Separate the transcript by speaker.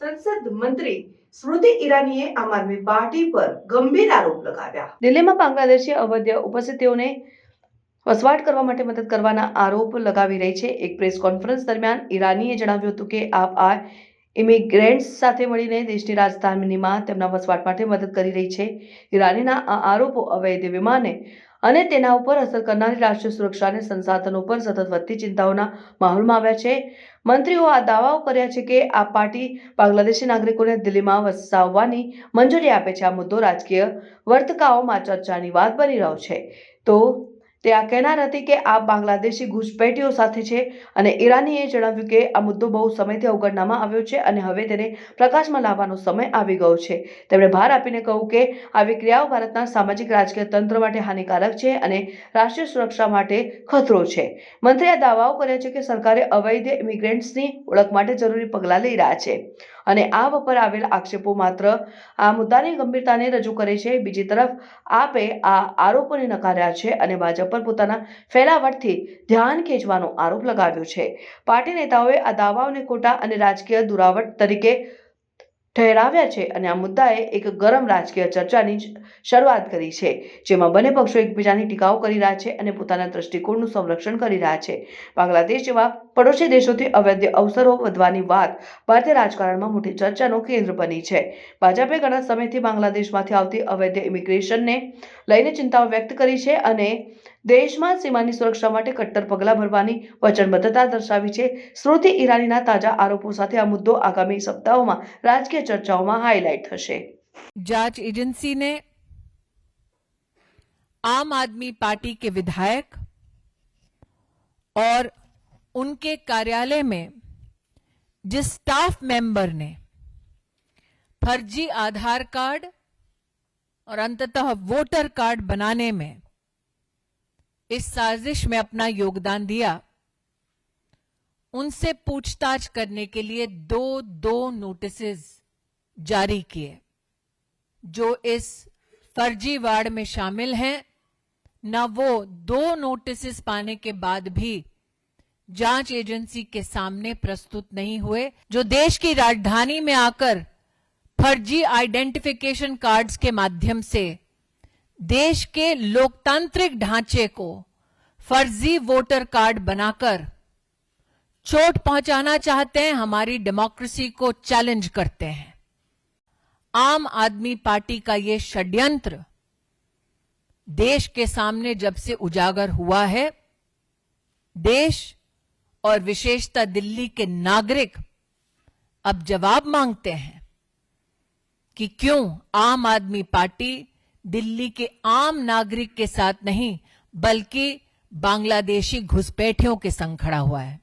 Speaker 1: સંસદ મંત્રી સ્મૃતિ ઈરાનીએ આમ આદમી પાર્ટી પર ગંભીર આરોપ લગાવ્યા। દિલ્હીમાં બાંગ્લાદેશી અવૈધ ઉપસ્થિતિઓને વસવાટ કરવા માટે મદદ કરવાના આરોપ લગાવી રહી છે। એક પ્રેસ કોન્ફરન્સ દરમિયાન ઈરાનીએ જણાવ્યું હતું કે આપ આ ઇમિગ્રેન્ટ્સ સાથે મળીને દેશની રાજધાનીમાં તેમના વસવાટ માટે મદદ કરી રહી છે। ઈરાનીના આ આરોપો અવૈધ વિમાને અને તેના ઉપર અસર કરનારી રાષ્ટ્રીય સુરક્ષા અને સંસાધનો પર સતત વધતી ચિંતાઓના માહોલમાં આવ્યા છે। મંત્રીઓ આ દાવાઓ કર્યા છે કે આ પાર્ટી બાંગ્લાદેશી નાગરિકોને દિલ્હીમાં વસાવવાની મંજૂરી આપે છે। આ મુદ્દો રાજકીય વર્તકાઓમાં ચર્ચાની વાત બની રહ્યો છે। તો તે આ કહેનાર હતી કે આ બાંગ્લાદેશી ઘૂસપેઠીઓ સાથે છે અને ઈરાનીએ જણાવ્યું કે આ મુદ્દો બહુ સમયથી અવગણવામાં આવ્યો છે અને હવે તેને પ્રકાશમાં લાવવાનો સમય આવી ગયો છે। તેમણે ભાર આપીને કહ્યું કે આવી ક્રિયાઓ ભારતના સામાજિક રાજકીય તંત્ર માટે હાનિકારક છે અને રાષ્ટ્રીય સુરક્ષા માટે ખતરો છે। મંત્રીએ દાવાઓ કર્યા છે કે સરકારે અવૈધ ઇમિગ્રન્ટ્સની ઓળખ માટે જરૂરી પગલાં લઈ રહ્યા છે અને આ પર આવેલ આક્ષેપો માત્ર આ મુદ્દાની ગંભીરતાને રજૂ કરે છે। બીજી તરફ આપે આ આરોપોને નકાર્યા છે અને ભાજપ પર પોતાના ફેલાવટથી ધ્યાન ખેંચવાનો આરોપ લગાવ્યો છે। પાર્ટી નેતાઓએ આ દાવાઓને ખોટા અને રાજકીય દુરાવટ તરીકે ઠહેરાવ્યા છે અને આ મુદ્દાએ એક ગરમ રાજકીય ચર્ચાની શરૂઆત કરી છે જેમાં બંને પક્ષો એકબીજાની ટીકાઓ કરી રહ્યા છે અને પોતાના દ્રષ્ટિકોણનું સંરક્ષણ કરી રહ્યા છે। બાંગ્લાદેશ જેવા પડોશી દેશોથી અવૈધ અવસરો વધવાની વાત ભારતીય રાજકારણમાં મોટી ચર્ચાનો કેન્દ્ર બની છે। ભાજપે ઘણા સમયથી બાંગ્લાદેશમાંથી આવતી અવૈધ ઇમિગ્રેશનને લઈને ચિંતાઓ વ્યક્ત કરી છે અને દેશમાં સીમાની સુરક્ષા માટે કટ્ટર પગલાં ભરવાની વચનબદ્ધતા દર્શાવી છે। સ્મૃતિ ઈરાનીના તાજા આરોપો સાથે આ મુદ્દો આગામી સપ્તાહોમાં રાજકીય चर्चाओं में हाईलाइट थशे।
Speaker 2: जांच एजेंसी ने आम आदमी पार्टी के विधायक और उनके कार्यालय में जिस स्टाफ मेंबर ने फर्जी आधार कार्ड और अंततः वोटर कार्ड बनाने में इस साजिश में अपना योगदान दिया, उनसे पूछताछ करने के लिए दो नोटिसेस जारी किए जो इस फर्जीवाड़ में शामिल हैं। न वो दो नोटिसेस पाने के बाद भी जांच एजेंसी के सामने प्रस्तुत नहीं हुए, जो देश की राजधानी में आकर फर्जी आइडेंटिफिकेशन कार्ड्स के माध्यम से देश के लोकतांत्रिक ढांचे को फर्जी वोटर कार्ड बनाकर चोट पहुंचाना चाहते हैं, हमारी डेमोक्रेसी को चैलेंज करते हैं। आम आदमी पार्टी का ये षड्यंत्र देश के सामने जब से उजागर हुआ है, देश और विशेषतः दिल्ली के नागरिक अब जवाब मांगते हैं कि क्यों आम आदमी पार्टी दिल्ली के आम नागरिक के साथ नहीं बल्कि बांग्लादेशी घुसपैठियों के संग खड़ा हुआ है।